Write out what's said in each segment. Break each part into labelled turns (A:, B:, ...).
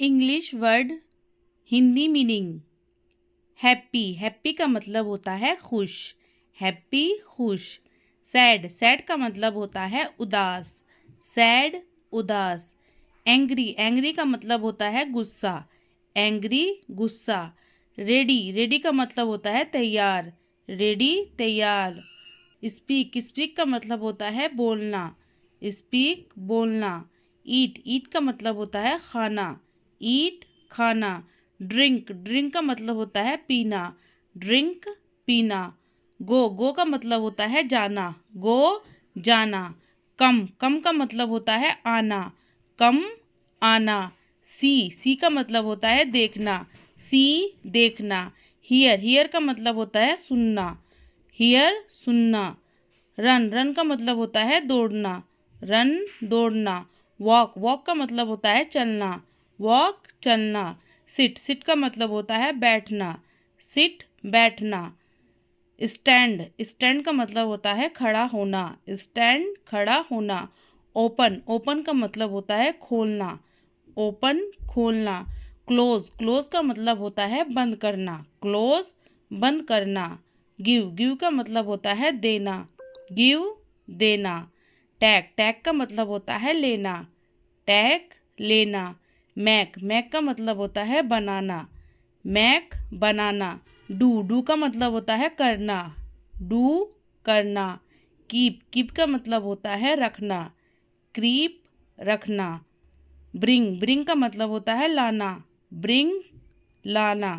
A: English word Hindi meaning. Happy, happy का मतलब होता है खुश, हैप्पी खुश। सैड, सैड का मतलब होता है उदास, सैड उदास। एंग्री, एंग्री का मतलब होता है गुस्सा, एंग्री गुस्सा। रेडी, रेडी का मतलब होता है तैयार, रेडी तैयार। स्पीक, स्पीक का मतलब होता है बोलना, स्पीक बोलना। ईट, ईट का मतलब होता है खाना, ईट खाना। ड्रिंक, ड्रिंक का मतलब होता है पीना, ड्रिंक पीना। गो, गो का मतलब होता है जाना, गो जाना। कम, कम का मतलब होता है आना, कम आना। सी, सी का मतलब होता है देखना, सी देखना। हियर, हियर का मतलब होता है सुनना, हियर सुनना। रन, रन का मतलब होता है दौड़ना, रन दौड़ना। वॉक, वॉक का मतलब होता है चलना, वॉक चलना। सिट, सिट का मतलब होता है बैठना, सिट बैठना। स्टैंड, स्टैंड का मतलब होता है खड़ा होना, स्टैंड खड़ा होना। ओपन, ओपन का मतलब होता है खोलना, ओपन खोलना। क्लोज, क्लोज का मतलब होता है बंद करना, क्लोज बंद करना। गिव, गिव का मतलब होता है देना, गिव देना। टैग, टैग का मतलब होता है लेना, टैग लेना। मैक, मैक का मतलब होता है बनाना, मैक बनाना। डू, डू का मतलब होता है करना, डू करना। कीप, कीप का मतलब होता है रखना, क्रीप रखना। ब्रिंग, ब्रिंग का मतलब होता है लाना, ब्रिंग लाना।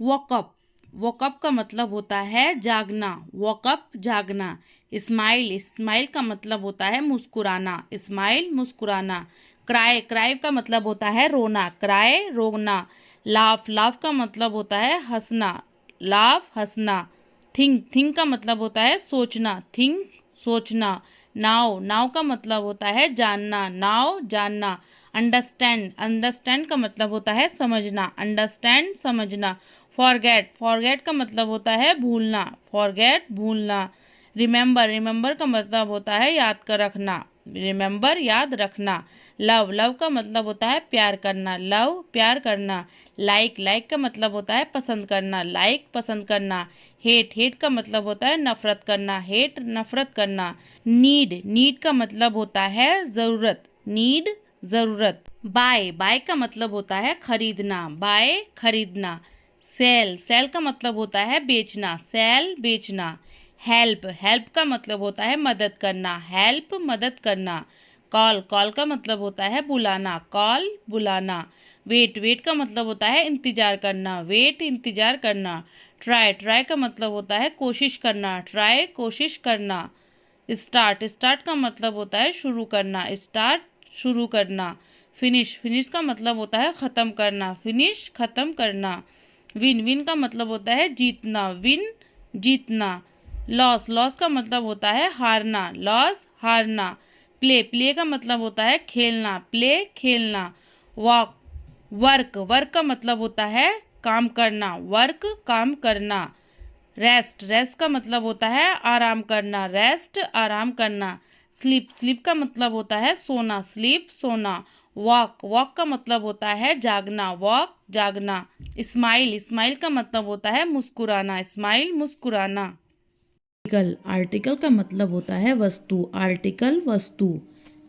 A: वॉकअप, वॉकअप का मतलब होता है जागना, वॉकअप जागना। स्माइल, स्माइल का मतलब होता है मुस्कुराना, स्माइल मुस्कुराना। क्राई, क्राई का मतलब होता है रोना, क्राई रोना। लाफ, लाफ का मतलब होता है हंसना, लाफ हंसना। थिंक, थिंक का मतलब होता है सोचना, थिंक सोचना। नाव, नाव का मतलब होता है जानना, नाव जानना। अंडरस्टैंड, अंडरस्टैंड का मतलब होता है समझना, अंडरस्टैंड समझना। फॉरगेट, फॉरगेट का मतलब होता है भूलना, फॉरगेट भूलना। रिमेंबर, रिमेंबर का मतलब होता है याद कर रखना, रिमेंबर याद रखना। लव, लव का मतलब होता है प्यार करना, लव प्यार करना। लाइक, लाइक का मतलब होता है पसंद करना, लाइक पसंद करना। हेट, हेट का मतलब होता है नफरत करना, हेट नफरत करना। नीड, नीड का मतलब होता है ज़रूरत, नीड ज़रूरत। बाय, बाय का मतलब होता है खरीदना, बाय खरीदना। सेल, सेल का मतलब होता है बेचना, सेल बेचना। हेल्प, हेल्प का मतलब होता है मदद करना, हेल्प मदद करना। कॉल, कॉल का मतलब होता है बुलाना, कॉल बुलाना। वेट, वेट का मतलब होता है इंतजार करना, वेट इंतजार करना। ट्राई, ट्राई का मतलब होता है कोशिश करना, ट्राई कोशिश करना। स्टार्ट, स्टार्ट का मतलब होता है शुरू करना, स्टार्ट शुरू करना। फिनिश, फिनिश का मतलब होता है ख़त्म करना, फिनिश ख़त्म करना। विन, विन का मतलब होता है जीतना, विन जीतना। लॉस, लॉस का मतलब होता है हारना, लॉस हारना। प्ले, प्ले का मतलब होता है खेलना, प्ले खेलना। वॉक, वर्क, वर्क का मतलब होता है काम करना, वर्क काम करना। रेस्ट, रेस्ट का मतलब होता है आराम करना, रेस्ट आराम करना। स्लीप, स्लीप का मतलब होता है सोना, स्लीप सोना। वॉक, वॉक का मतलब होता है जागना, वॉक जागना। स्माइल, स्माइल का मतलब होता है मुस्कुराना, स्माइल मुस्कुराना। आर्टिकल, आर्टिकल का मतलब होता है वस्तु, आर्टिकल वस्तु।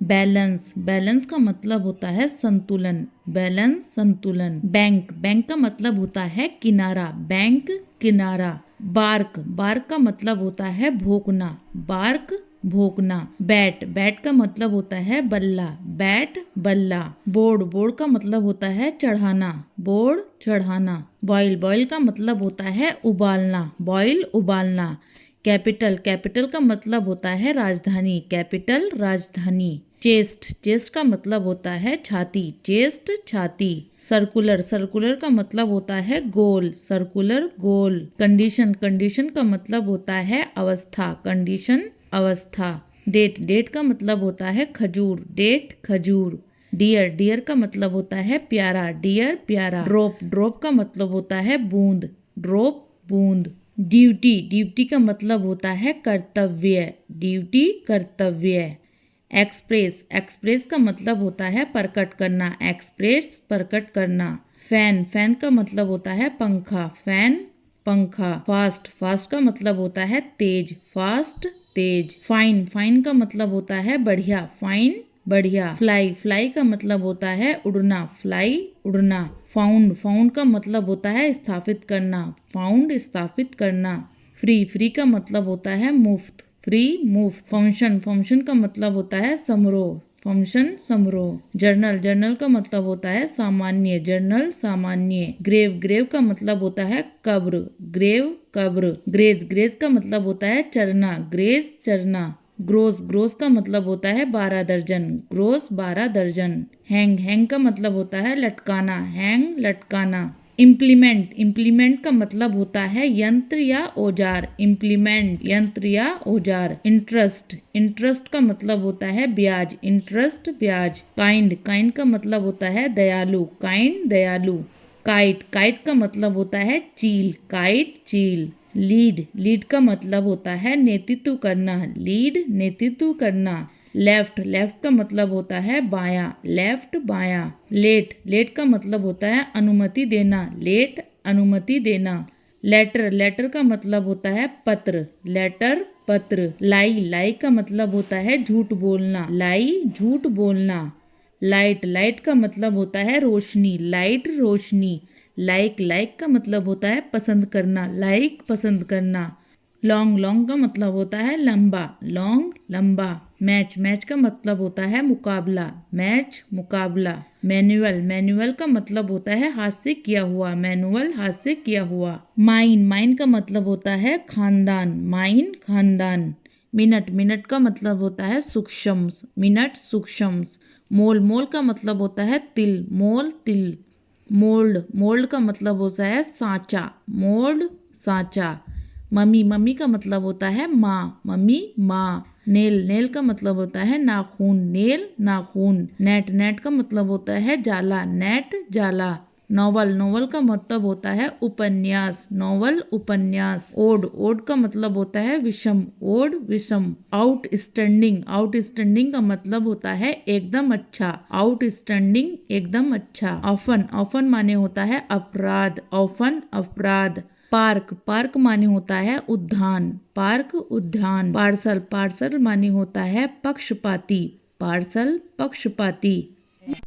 A: बैलेंस, बैलेंस का मतलब होता है संतुलन, बैलेंस संतुलन। बैंक, बैंक का मतलब होता है किनारा, बैंक किनारा। बार्क, बार्क का मतलब होता है भौंकना, बार्क भौंकना। बैट, बैट का मतलब होता है बल्ला, बैट बल्ला। बोर्ड, बोर्ड का मतलब होता है चढ़ाना, बोर्ड चढ़ाना। बॉयल, बॉयल का मतलब होता है उबालना, बॉयल उबालना। कैपिटल, कैपिटल का मतलब होता है राजधानी, कैपिटल राजधानी। चेस्ट, चेस्ट का मतलब होता है छाती, चेस्ट छाती। सर्कुलर, सर्कुलर का मतलब होता है गोल, सर्कुलर गोल। कंडीशन, कंडीशन का मतलब होता है अवस्था, कंडीशन अवस्था। डेट, डेट का मतलब होता है खजूर, डेट खजूर। डियर, डियर का मतलब होता है प्यारा, डियर प्यारा। ड्रॉप, ड्रॉप का मतलब होता है बूंद, ड्रॉप बूंद। ड्यूटी, ड्यूटी का मतलब होता है कर्तव्य, ड्यूटी कर्तव्य। एक्सप्रेस, एक्सप्रेस का मतलब होता है प्रकट करना, एक्सप्रेस प्रकट करना। फैन, फैन का मतलब होता है पंखा, फैन पंखा। फास्ट, फास्ट का मतलब होता है तेज, फास्ट तेज। फाइन, फाइन का मतलब होता है बढ़िया, फाइन बढ़िया। फ्लाई, फ्लाई का मतलब होता है उड़ना, फ्लाई उड़ना। फाउंड, फाउंड का मतलब होता है स्थापित करना, फाउंड स्थापित करना। फ्री, फ्री का मतलब होता है मुफ्त, फ्री मुफ्त। फंक्शन, फंक्शन का मतलब होता है समारोह, फंक्शन समारोह। जर्नल, जर्नल का मतलब होता है सामान्य, जर्नल सामान्य। ग्रेव, ग्रेव का मतलब होता है कब्र, ग्रेव कब्र। ग्रेज, ग्रेज का मतलब होता है चरना, ग्रेज चरना। ग्रोस, ग्रोस का मतलब होता है 12 दर्जन, ग्रोस 12 दर्जन। हैंग, हैंग का मतलब होता है लटकाना, हैंग लटकाना। इम्प्लीमेंट, इम्प्लीमेंट का मतलब होता है यंत्र या औजार, इम्प्लीमेंट यंत्र या औजार। इंटरेस्ट, इंटरेस्ट का मतलब होता है ब्याज, इंटरेस्ट ब्याज। काइंड, काइंड का मतलब होता है दयालु, काइंड दयालु। काइट, काइट का मतलब होता है चील, काइट चील। लीड, लीड का मतलब होता है नेतृत्व करना, लीड नेतृत्व करना। लेफ्ट, लेफ्ट का मतलब होता है बायां, लेफ्ट बायां। लेट, लेट का मतलब होता है अनुमति देना, लेट अनुमति देना। लेटर, लेटर का मतलब होता है पत्र, लेटर पत्र। लाई, लाई का मतलब होता है झूठ बोलना, लाई झूठ बोलना। लाइट, लाइट का मतलब होता है रोशनी, लाइट रोशनी। लाइक, लाइक का मतलब होता है पसंद करना, लाइक पसंद करना। लॉन्ग, लॉन्ग का मतलब होता है लंबा, लॉन्ग लंबा। मैच, मैच का मतलब होता है मुकाबला, मैच मुकाबला। मैनुअल, मैनुअल का मतलब होता है हाथ से किया हुआ, मैनुअल हाथ से किया हुआ। माइन, माइन का मतलब होता है खानदान, माइन खानदान। मिनट, मिनट का मतलब होता है सूक्ष्म, मिनट सूक्ष्म। मोल, मोल का मतलब होता है तिल, मोल तिल। मोल्ड, मोल्ड का मतलब होता है सांचा, मोल्ड सांचा। मम्मी, मम्मी का मतलब होता है माँ, मम्मी माँ। नेल, नेल का मतलब होता है नाखून, नेल नाखून। नेट, नेट का मतलब होता है जाला, नेट जाला। नॉवल, नॉवल का मतलब होता है उपन्यास, नॉवल उपन्यास। ओड, ओड का मतलब होता है विषम, ओड विषम। आउटस्टैंडिंग, आउटस्टैंडिंग का मतलब होता है एकदम अच्छा, आउटस्टैंडिंग एकदम अच्छा। ऑफन, ऑफन माने होता है अपराध, ऑफन अपराध। पार्क, पार्क माने होता है उद्यान, पार्क उद्यान। पार्सल, पार्सल माने होता है पक्षपाती, पार्सल पक्षपाती।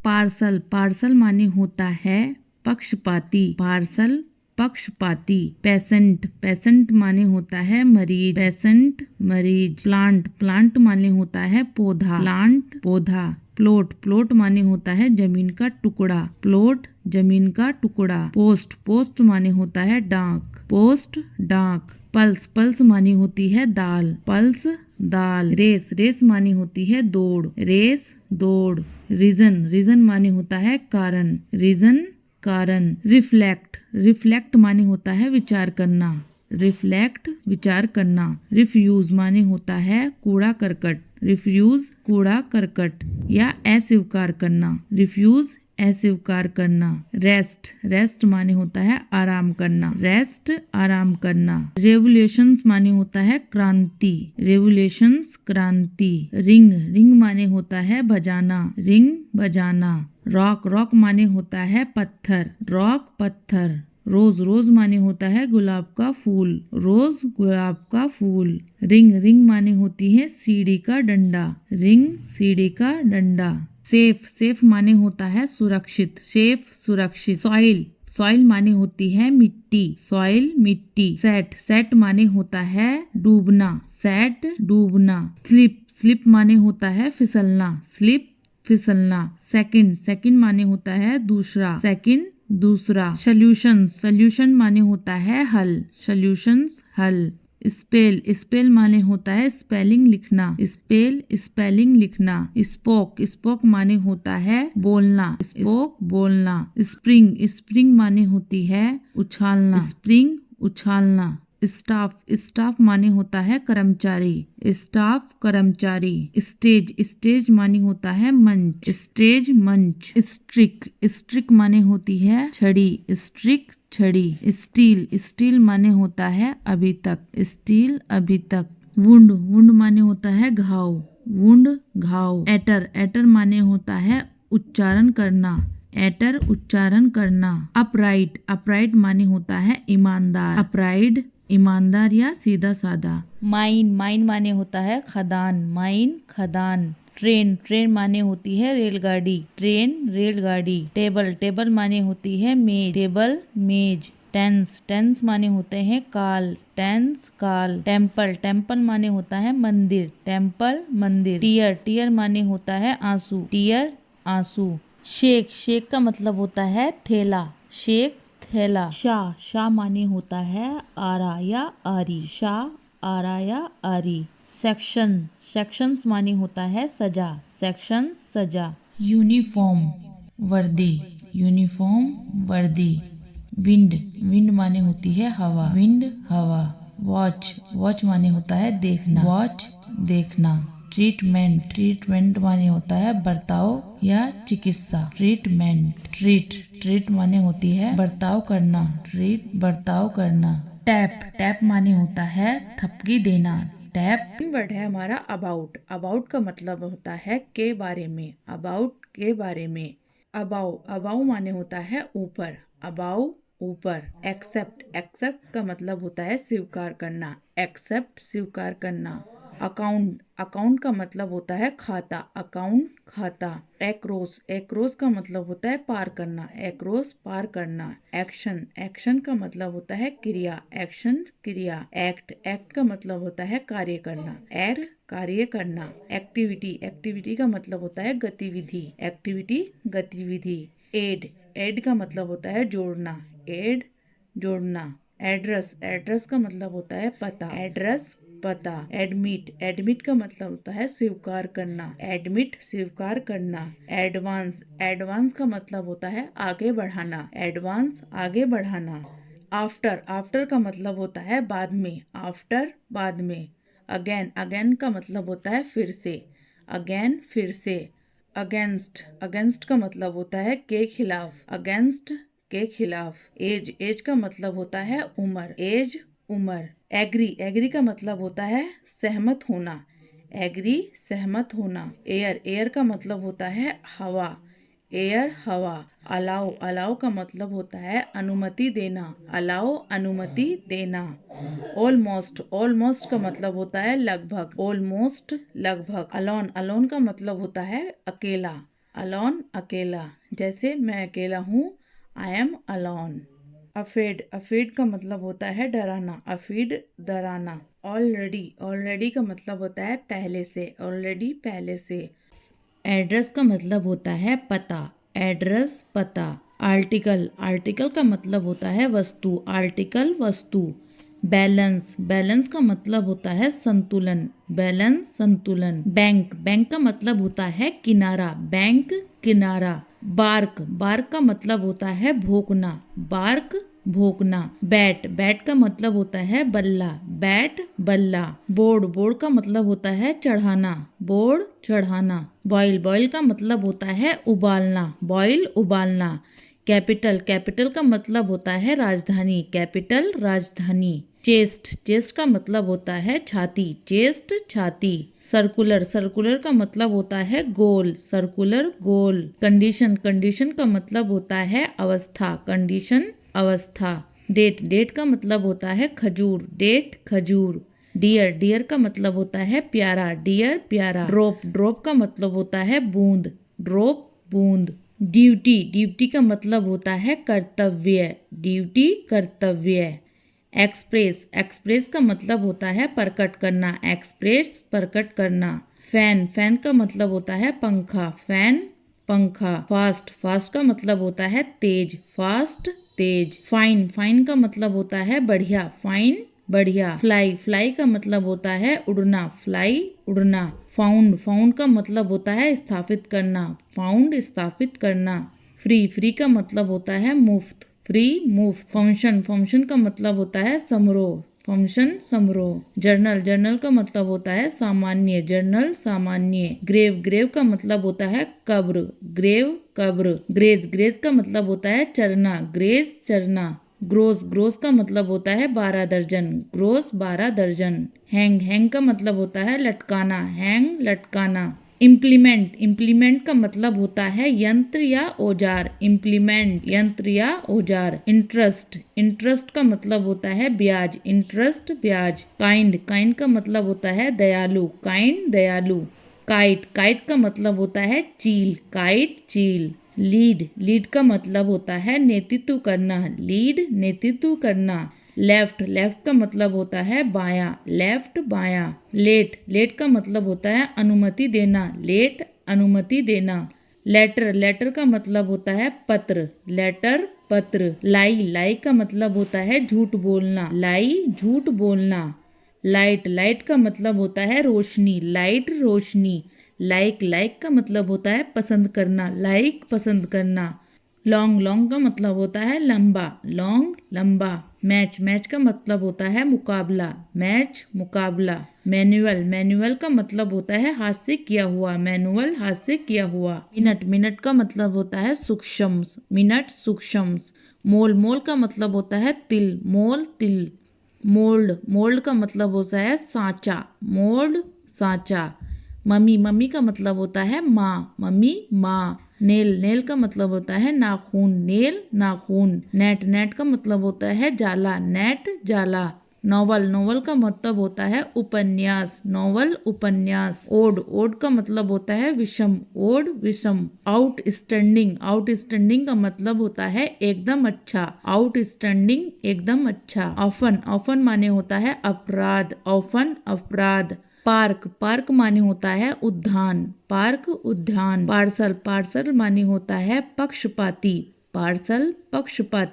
A: पार्सल, पार्सल माने होता है पक्षपाती, पार्सल पक्षपाती। पेशेंट, पेशेंट माने होता है मरीज, पेशेंट मरीज। प्लांट, प्लांट माने होता है पौधा, प्लांट पौधा। प्लॉट, प्लॉट माने होता है जमीन का टुकड़ा, प्लॉट जमीन का टुकड़ा। पोस्ट, पोस्ट माने होता है डाक, पोस्ट डाक। पल्स, पल्स मानी होती है दाल, पल्स दाल। रेस, रेस मानी होती है दौड़, रेस दौड़। रीजन, रीजन माने होता है कारण, रीजन कारण। रिफ्लेक्ट, रिफ्लेक्ट माने होता है विचार करना, रिफ्लेक्ट विचार करना। रिफ्यूज माने होता है कूड़ा करकट, रिफ्यूज कूड़ा करकट या अस्वीकार करना, रिफ्यूज अस्वीकार करना। रेस्ट, रेस्ट माने होता है आराम करना, रेस्ट आराम करना। रेवोल्यूशंस माने होता है क्रांति, रेवोल्यूशंस क्रांति। रिंग, रिंग माने होता है बजाना, रिंग बजाना। रॉक, रॉक माने होता है पत्थर, रॉक पत्थर। रोज, रोज माने होता है गुलाब का फूल, रोज गुलाब का फूल। रिंग, रिंग माने होती है सीढ़ी का डंडा, रिंग सीढ़ी का डंडा। सेफ, सेफ माने होता है सुरक्षित, सेफ सुरक्षित। सॉइल, सॉइल माने होती है मिट्टी, सॉइल मिट्टी। सेट, सेट माने होता है डूबना, सेट डूबना। स्लिप, स्लिप माने होता है फिसलना, स्लिप फिसलना। सेकंड, सेकंड माने होता है दूसरा, सेकंड दूसरा। सॉल्यूशन, सॉल्यूशन माने होता है हल, सॉल्यूशंस हल। स्पेल, स्पेल माने होता है स्पेलिंग लिखना, स्पेल स्पेलिंग लिखना। स्पोक, स्पोक माने होता है बोलना, स्पोक बोलना। स्प्रिंग, स्प्रिंग माने होती है उछालना, स्प्रिंग उछालना। स्टाफ, स्टाफ माने होता है कर्मचारी, स्टाफ कर्मचारी। स्टेज, स्टेज माने होता है मंच, स्टेज मंच। स्ट्रिक, स्ट्रिक माने होती है छड़ी, स्ट्रिक छड़ी। स्टील, स्टील माने होता है अभी तक, स्टील अभी तक। वुंड, वुंड माने होता है घाव, वुंड घाव। एटर, एटर माने होता है उच्चारण करना, एटर उच्चारण करना। अपराइट, अपराइट माने होता है ईमानदार, अपराइट ईमानदार या सीधा साधा। माइन, माइन माने होता है खदान, माइन खदान। ट्रेन, ट्रेन माने होती है रेलगाड़ी, ट्रेन रेलगाड़ी। टेबल, टेबल माने होती है मेज, टेबल मेज। टेंस, टेंस माने होते हैं काल, टेंस काल। टेम्पल, टेम्पल माने होता है मंदिर, टेम्पल मंदिर। टीयर, टीयर माने होता है आंसू, टीयर आंसू। शेक, शेक का मतलब होता है थैला, शेक थैला। शाह, शाह माने होता है आरा या आरी, शाह आरा या आरी। सेक्शन, सेक्शंस माने होता है सजा, सेक्शन सजा। यूनिफॉर्म, वर्दी, यूनिफॉर्म वर्दी। विंड, विंड माने होती है हवा, विंड हवा। वॉच, वॉच माने होता है देखना, वॉच देखना। ट्रीटमेंट, ट्रीटमेंट माने होता है बर्ताव या चिकित्सा, ट्रीटमेंट। ट्रीट, ट्रीट माने होती है बर्ताव करना, ट्रीट बर्ताव करना। टैप, टैप माने होता है थपकी देना, टैप। वर्ड है हमारा अबाउट, अबाउट का मतलब होता है के बारे में, अबाउट के बारे में। अबाउ, अबाउ माने होता है ऊपर, अबाउ ऊपर। एक्सेप्ट, एक्सेप्ट का मतलब होता है स्वीकार करना, एक्सेप्ट स्वीकार करना। अकाउंट, अकाउंट का मतलब होता है खाता, अकाउंट खाता। एक्रोस, एक्रोस का मतलब होता है पार करना, एक्रोस पार करना। एक्शन, एक्शन का मतलब होता है क्रिया, एक्शन क्रिया। एक्ट, एक्ट का मतलब होता है कार्य करना, एर कार्य करना। एक्टिविटी, एक्टिविटी का मतलब होता है गतिविधि, एक्टिविटी गतिविधि। एड, एड का मतलब होता है जोड़ना, एड जोड़ना। एड्रेस, एड्रेस का मतलब होता है पता, एड्रेस पता। एडमिट, एडमिट का मतलब होता है स्वीकार करना, एडमिट स्वीकार करना। एडवांस, एडवांस का मतलब होता है आगे बढ़ाना, एडवांस आगे बढ़ाना। आफ्टर, आफ्टर का मतलब होता है बाद में, आफ्टर बाद में। अगेन, अगेन का मतलब होता है फिर से, अगेन फिर से। अगेंस्ट, अगेंस्ट का मतलब होता है के खिलाफ, अगेंस्ट के खिलाफ। एज, एज का मतलब होता है उम्र, एज उम्र। एग्री, एग्री का मतलब होता है सहमत होना, एग्री सहमत होना। एयर, एयर का मतलब होता है हवा, एयर हवा। अलाउ, अलाउ का मतलब होता है अनुमति देना, अलाउ अनुमति देना। ऑलमोस्ट, ऑलमोस्ट का मतलब होता है लगभग, ऑलमोस्ट लगभग। अलोन, अलोन का मतलब होता है अकेला, अलोन अकेला। जैसे मैं अकेला हूँ, I am alone. Afraid, afraid का मतलब होता है डराना, अफीड डराना। ऑलरेडी, ऑलरेडी का मतलब होता है पहले से, ऑलरेडी पहले से। एड्रेस का मतलब होता है पता, एड्रेस पता। आर्टिकल, आर्टिकल का मतलब होता है वस्तु, आर्टिकल वस्तु। बैलेंस, बैलेंस का मतलब होता है संतुलन, बैलेंस संतुलन। बैंक, बैंक का मतलब होता है किनारा, बैंक किनारा। बार्क, बार्क का मतलब होता है भौंकना, बार्क भौंकना। बैट, बैट का मतलब होता है बल्ला, बैट बल्ला। बोर्ड, बोर्ड का मतलब होता है चढ़ाना, बोर्ड चढ़ाना। बॉयल, बॉयल का मतलब होता है उबालना, बॉयल उबालना। कैपिटल, कैपिटल का मतलब होता है राजधानी, कैपिटल राजधानी। चेस्ट, चेस्ट का मतलब होता है छाती, चेस्ट छाती। सर्कुलर, सर्कुलर का मतलब होता है गोल, सर्कुलर गोल। कंडीशन, कंडीशन का मतलब होता है अवस्था, कंडीशन अवस्था। डेट, डेट का मतलब होता है खजूर, डेट खजूर। डियर, डियर का मतलब होता है प्यारा, डियर प्यारा। ड्रॉप, ड्रॉप का मतलब होता है बूंद, ड्रॉप बूंद। ड्यूटी, ड्यूटी का मतलब होता है कर्तव्य, ड्यूटी कर्तव्य। एक्सप्रेस, एक्सप्रेस का मतलब होता है प्रकट करना, एक्सप्रेस प्रकट करना। फैन, फैन का मतलब होता है पंखा, फैन पंखा। फास्ट, फास्ट का मतलब होता है तेज, फास्ट तेज। फाइन, फाइन का मतलब होता है बढ़िया, फाइन बढ़िया। फ्लाई, फ्लाई का मतलब होता है उड़ना, फ्लाई उड़ना। फाउंड, फाउंड का मतलब होता है स्थापित करना, फाउंड स्थापित करना। फ्री, फ्री का मतलब होता है मुफ्त, फ्री मुफ्त। फंक्शन, फंक्शन का मतलब होता है समारोह, फंक्शन समारोह। जर्नल, जर्नल का मतलब होता है सामान्य, जर्नल सामान्य। ग्रेव, ग्रेव का मतलब होता है कब्र, ग्रेव कब्र। ग्रेज, ग्रेज का मतलब होता है चरना, ग्रेज चरना। ग्रोस, ग्रोस का मतलब होता है 12 दर्जन, ग्रोस 12 दर्जन। हैंग, हैंग का मतलब होता है लटकाना, हैंग लटकाना। इम्प्लीमेंट, इम्प्लीमेंट का मतलब होता है यंत्र या औजार, इम्प्लीमेंट यंत्र या औजार। इंटरेस्ट, इंटरेस्ट का मतलब होता है ब्याज, इंटरेस्ट ब्याज। काइंड, काइंड का मतलब होता है दयालु, काइंड दयालु। काइट, काइट का मतलब होता है चील, काइट चील। लीड, लीड का मतलब होता है नेतृत्व करना, लीड नेतृत्व करना। लेफ्ट, लेफ्ट का मतलब होता है बायां, लेफ्ट बायां। लेट, लेट का मतलब होता है अनुमति देना, लेट अनुमति देना। लेटर, लेटर का मतलब होता है पत्र, लेटर पत्र। लाई, लाई का मतलब होता है झूठ बोलना, लाई झूठ बोलना। लाइट, लाइट का मतलब होता है रोशनी, लाइट रोशनी। लाइक, लाइक का मतलब होता है पसंद करना, लाइक पसंद करना। लॉन्ग, लॉन्ग का मतलब होता है लंबा, लॉन्ग लंबा। मैच, मैच का मतलब होता है मुकाबला, मैच मुकाबला। मैनुअल, मैनुअल का मतलब होता है हाथ से किया हुआ, मैनुअल हाथ से किया हुआ। मिनट, मिनट का मतलब होता है सूक्ष्म, मिनट सूक्ष्म। मोल, मोल का मतलब होता है तिल, मोल तिल। मोल्ड, मोल्ड का मतलब होता है सांचा, मोल्ड सांचा। मम्मी, मम्मी का मतलब होता है माँ, मम्मी माँ। नेल, नेल का मतलब होता है नाखून, नेल नाखून। नेट, नेट का मतलब होता है जाला, नेट जाला। नॉवल, नॉवल का मतलब होता है उपन्यास, नॉवल उपन्यास। ओड, ओड का मतलब होता है विषम, ओड विषम। आउटस्टैंडिंग, आउटस्टैंडिंग का मतलब होता है एकदम अच्छा, आउटस्टैंडिंग एकदम अच्छा। ऑफन, ऑफन माने होता है अपराध, ऑफन अपराध। पार्क, पार्क माने होता है उद्यान, पार्क उद्यान। पार्सल, पार्सल माने होता है पक्षपाती, पार्सल पक्षपाती।